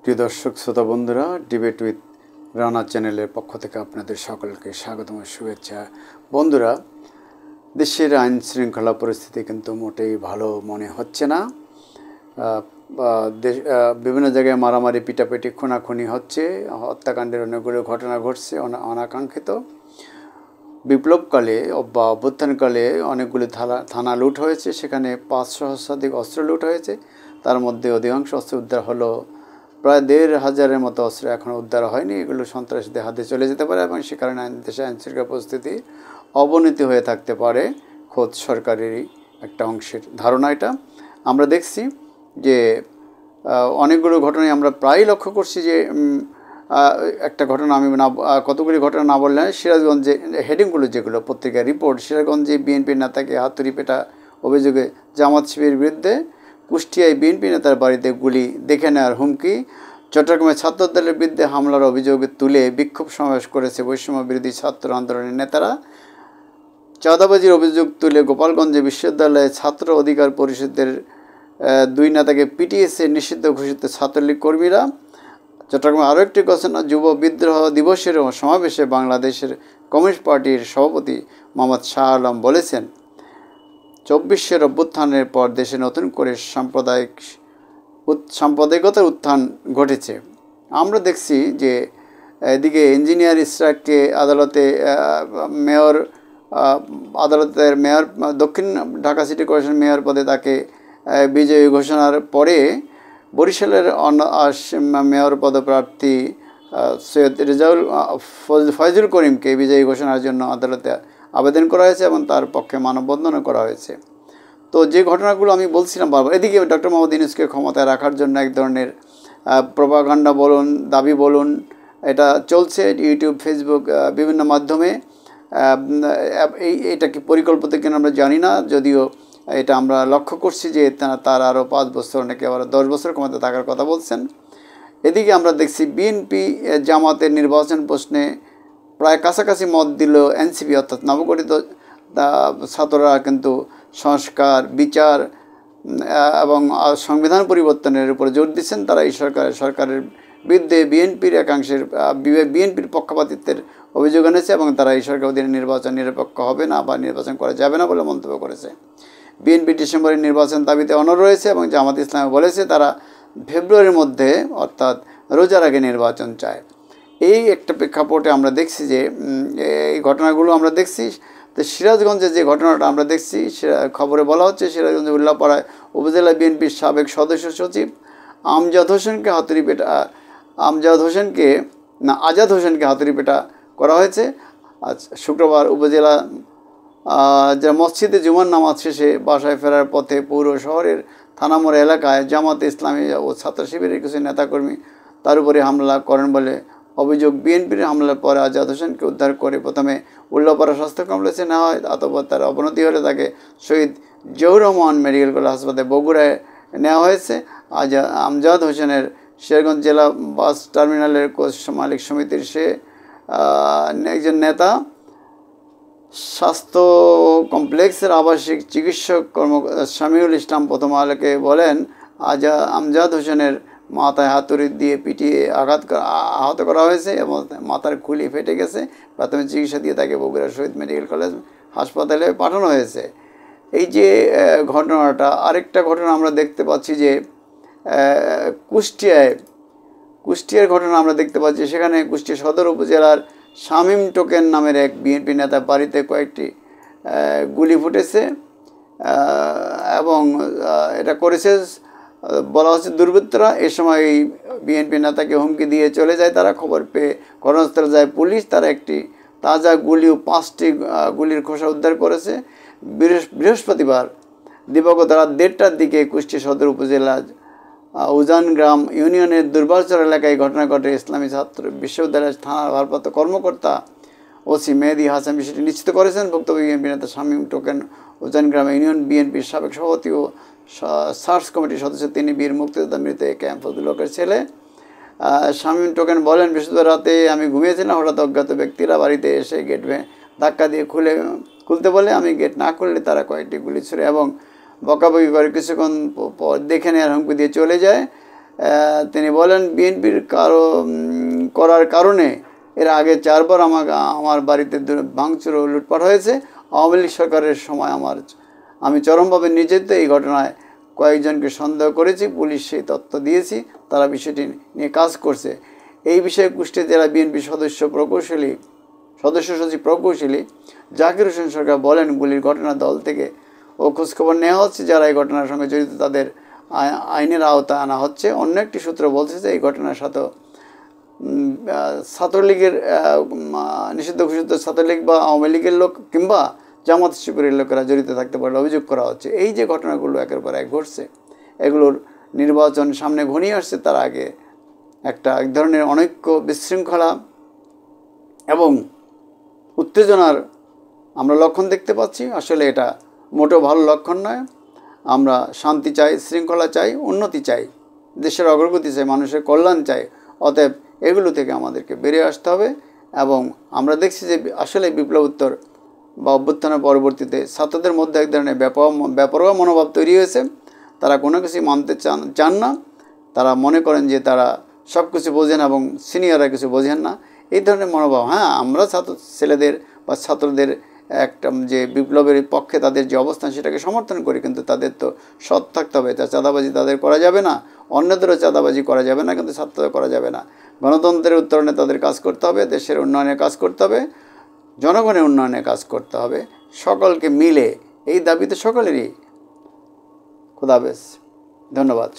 প্রিয় দর্শক শ্রোতা বন্ধুরা, ডিবেট উইথ রানা চ্যানেলের পক্ষ থেকে আপনাদের সকলকে স্বাগতম ও শুভেচ্ছা। বন্ধুরা, দেশের আইন শৃঙ্খলা পরিস্থিতি কিন্তু মোটেই ভালো মনে হচ্ছে না। বিভিন্ন জায়গায় মারামারি, পিটাপিটি, খুনাখুনি হচ্ছে, হত্যাকাণ্ডের অনেকগুলো ঘটনা ঘটছে অনাকাঙ্ক্ষিত। বিপ্লবকালে বা অভ্যুত্থানকালে অনেকগুলি থানা লুট হয়েছে, সেখানে 5 সহস্রাধিক অস্ত্র লুট হয়েছে। তার মধ্যে অধিকাংশ অস্ত্র উদ্ধার হলো, প্রায় 1,500-এর মতো অস্ত্র এখনও উদ্ধার হয়নি। এগুলো সন্ত্রাসীদের হাতে চলে যেতে পারে এবং সে কারণে দেশে আইনশৃঙ্খলা পরিস্থিতি অবনতি হয়ে থাকতে পারে, খোদ সরকারেরই একটা অংশের ধারণা এটা। আমরা দেখছি যে অনেকগুলো ঘটনায় আমরা প্রায় লক্ষ্য করছি যে একটা ঘটনা আমি কতগুলি ঘটনা না বললে, সিরাজগঞ্জে হেডিংগুলো যেগুলো পত্রিকার রিপোর্ট, সিরাজগঞ্জে বিএনপির নেতাকে হাতুড়ি পেটা অভিযোগে জামাত শিবিরের বিরুদ্ধে, কুষ্টিয়ায় বিএনপি নেতার বাড়িতে গুলি, দেখে নেওয়ার হুমকি, চট্টগ্রামে ছাত্রদলের বিরুদ্ধে হামলার অভিযোগ তুলে বিক্ষোভ সমাবেশ করেছে বৈষম্য বিরোধী ছাত্র আন্দোলনের নেতারা, চাঁদাবাজির অভিযোগ তুলে গোপালগঞ্জে বিশ্ববিদ্যালয়ে ছাত্র অধিকার পরিষদের 2 নেতাকে পিটিয়েছে নিষিদ্ধ ঘোষিত ছাত্রলীগ কর্মীরা। চট্টগ্রামে আরও একটি ঘোষণা, যুব বিদ্রোহ দিবসের সমাবেশে বাংলাদেশের কমিউনিস্ট পার্টির সভাপতি মোহাম্মদ শাহ আলম বলেছেন, 24-এর অভ্যুত্থানের পর দেশে নতুন করে সাম্প্রদায়িকতার উত্থান ঘটেছে। আমরা দেখছি যে এদিকে ইঞ্জিনিয়ার ইশরাককে আদালতের মেয়র, দক্ষিণ ঢাকা সিটি কর্পোরেশন মেয়র পদে তাকে বিজয়ী ঘোষণার পরে বরিশালের মেয়র পদপ্রার্থী সৈয়দ ফয়জুল করিমকে বিজয়ী ঘোষণার জন্য আদালতে আবেদন করা হয়েছে এবং তার পক্ষে মানববন্ধনও করা হয়েছে। তো যে ঘটনাগুলো আমি বলছিলাম বারবার, এদিকে ডক্টর মোহাম্মদ ইউনূসকে ক্ষমতায় রাখার জন্য এক ধরনের প্রপাগান্ডা বলুন, দাবি বলুন, এটা চলছে ইউটিউব, ফেসবুক, বিভিন্ন মাধ্যমে। এটা কি পরিকল্পিত কিনা আমরা জানি না, যদিও এটা আমরা লক্ষ্য করছি যে তার আরও 5 বছর, নাকি আবার 10 বছর ক্ষমতা থাকার কথা বলছেন। এদিকে আমরা দেখছি বিএনপি জামাতের নির্বাচন প্রশ্নে প্রায় কাছাকাছি মত দিল এনসিপি, অর্থাৎ নবগঠিত ছাত্ররা কিন্তু সংস্কার, বিচার এবং সংবিধান পরিবর্তনের উপর জোর দিচ্ছেন। তারা এই সরকারের বিরুদ্ধে বিএনপির একাংশের বিএনপির পক্ষপাতিত্বের অভিযোগ এনেছে এবং তারা এই সরকার অধীনে নির্বাচন নিরপেক্ষ হবে না বা নির্বাচন করা যাবে না বলে মন্তব্য করেছে। বিএনপি ডিসেম্বরের নির্বাচন দাবিতে অনড় রয়েছে এবং জামাত ইসলামে বলেছে তারা ফেব্রুয়ারির মধ্যে, অর্থাৎ রোজার আগে নির্বাচন চায়। এই একটা প্রেক্ষাপটে আমরা দেখছি যে এই ঘটনাগুলো আমরা দেখছি। তো সিরাজগঞ্জে যে ঘটনাটা আমরা দেখছি, খবরে বলা হচ্ছে সিরাজগঞ্জে উল্লাপাড়ায় উপজেলা বিএনপির সাবেক সদস্য সচিব আজাদ হোসেনকে হাতুড়ি পেটা করা হয়েছে। আজ শুক্রবার উপজেলা যা মসজিদে জুমার নামাজ শেষে বাসায় ফেরার পথে পৌর শহরের থানামোড় এলাকায় জামাত ইসলামী ও ছাত্র শিবিরের কিছু নেতাকর্মী তার উপরে হামলা করেন বলে অভিযোগ। বিএনপির হামলার পরে আজাদ হোসেনকে উদ্ধার করে প্রথমে উল্লাপাড়া স্বাস্থ্য কমপ্লেক্সে নেওয়া হয়। অতঃপর তার অবনতি হলে তাকে শহীদ জিয়াউর রহমান মেডিকেল কলেজ হাসপাতালে বগুড়ায় নেওয়া হয়েছে। আমজাদ হোসেনের শেরগঞ্জ জেলা বাস টার্মিনালের কোচ মালিক সমিতির একজন নেতা। স্বাস্থ্য কমপ্লেক্সের আবাসিক চিকিৎসক শামিউল ইসলাম প্রথম আলোকে বলেন, আমজাদ হোসেনের মাথায় হাতুড়ি দিয়ে পিটিয়ে আহত করা হয়েছে এবং মাথার খুলি ফেটে গেছে। প্রাথমিক চিকিৎসা দিয়ে তাকে বগুড়া শহীদ মেডিকেল কলেজ হাসপাতালে পাঠানো হয়েছে। এই যে ঘটনাটা, আরেকটা ঘটনা আমরা দেখতে পাচ্ছি যে কুষ্টিয়ার ঘটনা আমরা দেখতে পাচ্ছি। সেখানে কুষ্টিয়া সদর উপজেলার শামীম টোকেন নামের এক বিএনপি নেতার বাড়িতে কয়েকটি গুলি ফুটেছে এবং এটা করেছে বলা হচ্ছে দুর্বৃত্তরা। এ সময় এই বিএনপি নেতাকে হুমকি দিয়ে চলে যায় তারা। খবর পেয়ে ঘটনাস্থলে যায় পুলিশ। তারা একটি তাজা গুলি ও 5টি গুলির খোসা উদ্ধার করেছে। বৃহস্পতিবার দিবাগত রাত 1:30টার দিকে কুষ্টিয়া সদর উপজেলা উজান গ্রাম ইউনিয়নের দুর্বাচর এলাকায় ঘটনা ঘটে। ইসলামী ছাত্র বিশ্ববিদ্যালয়ের থানার ভারপ্রাপ্ত কর্মকর্তা ওসি মেহেদি হাসান বিষয়টি নিশ্চিত করেছেন। ভুক্তভোগী বিএনপি নেতা শামীম টোকেন উজান গ্রাম ইউনিয়ন বিএনপির সাবেক সভাপতি ও সার্চ কমিটির সদস্য। তিনি বীর মুক্তিযোদ্ধা মৃত ক্যাম্প ফজলুলের ছেলে। শামীম টোকেন বলেন, বৃহস্পতিবার রাতে আমি ঘুমিয়েছিলাম, হঠাৎ অজ্ঞাত ব্যক্তিরা বাড়িতে এসে গেট ধাক্কা দিয়ে খুলতে বলে। আমি গেট না খুললে তারা কয়েকটি গুলি ছুড়ে এবং বকাবকি করে কিছুক্ষণ পর দেখে নেওয়ার হুমকি দিয়ে চলে যায়। তিনি বলেন বিএনপির করার কারণে এর আগে 4 বার আমার বাড়িতে ভাঙচুর ও লুটপাট হয়েছে। আওয়ামী লীগ সরকারের সময় আমি চরমভাবে নির্যাতিত। এই ঘটনায় কয়েকজনকে সন্দেহ করেছি, পুলিশ সেই তথ্য দিয়েছি, তারা বিষয়টি নিয়ে কাজ করছে। এই বিষয়ে কুষ্টিয়া জেলা বিএনপি সদস্য সচিব প্রকৌশলী জাকির হোসেন সরকার বলেন, গুলির ঘটনা দল থেকে ও খোঁজখবর নেওয়া হচ্ছে, যারা এই ঘটনার সঙ্গে জড়িত তাদের আইনের আওতায় আনা হচ্ছে। অন্য একটি সূত্র বলছে যে এই ঘটনার সাথে ছাত্রলীগের নিষিদ্ধ ঘোষিত ছাত্রলীগ বা আওয়ামী লীগের লোক কিংবা জামাত শিবিরের লোকেরা জড়িত থাকতে পারে অভিযোগ করা হচ্ছে। এই যে ঘটনাগুলো একের পর এক ঘটছে, এগুলোর নির্বাচন সামনে ঘনিয়ে আসছে, তার আগে এক ধরনের অনৈক্য, বিশৃঙ্খলা এবং উত্তেজনার আমরা লক্ষণ দেখতে পাচ্ছি। আসলে এটা মোটেও ভালো লক্ষণ নয়। আমরা শান্তি চাই, শৃঙ্খলা চাই, উন্নতি চাই, দেশের অগ্রগতি চাই, মানুষের কল্যাণ চাই। অতএব এগুলো থেকে আমাদেরকে বেরিয়ে আসতে হবে। এবং আমরা দেখছি যে আসলে বিপ্লবোত্তর বা অভ্যুত্থানের পরবর্তীতে ছাত্রদের মধ্যে এক ধরনের বেপরোয়া মনোভাব তৈরি হয়েছে। তারা কোনো কিছু মানতে চান না। তারা মনে করেন যে তারা সব কিছু বোঝেন এবং সিনিয়ররা কিছু বোঝেন না, এই ধরনের মনোভাব। হ্যাঁ, আমরা ছেলেদের বা ছাত্রদের একটা যে বিপ্লবের পক্ষে তাদের যে অবস্থান সেটাকে সমর্থন করি, কিন্তু তাদের তো সৎ থাকতে হবে। চাঁদাবাজি তাদের করা যাবে না, অন্যদেরও চাঁদাবাজি করা যাবে না, কিন্তু ছাত্রদের করা যাবে না। গণতন্ত্রের উত্তরণে তাদের কাজ করতে হবে, দেশের উন্নয়নে কাজ করতে হবে, জনগণের উন্নয়নে কাজ করতে হবে, সকলকে মিলে। এই দাবি তো সকলেরই। খোদা হাফেজ, ধন্যবাদ।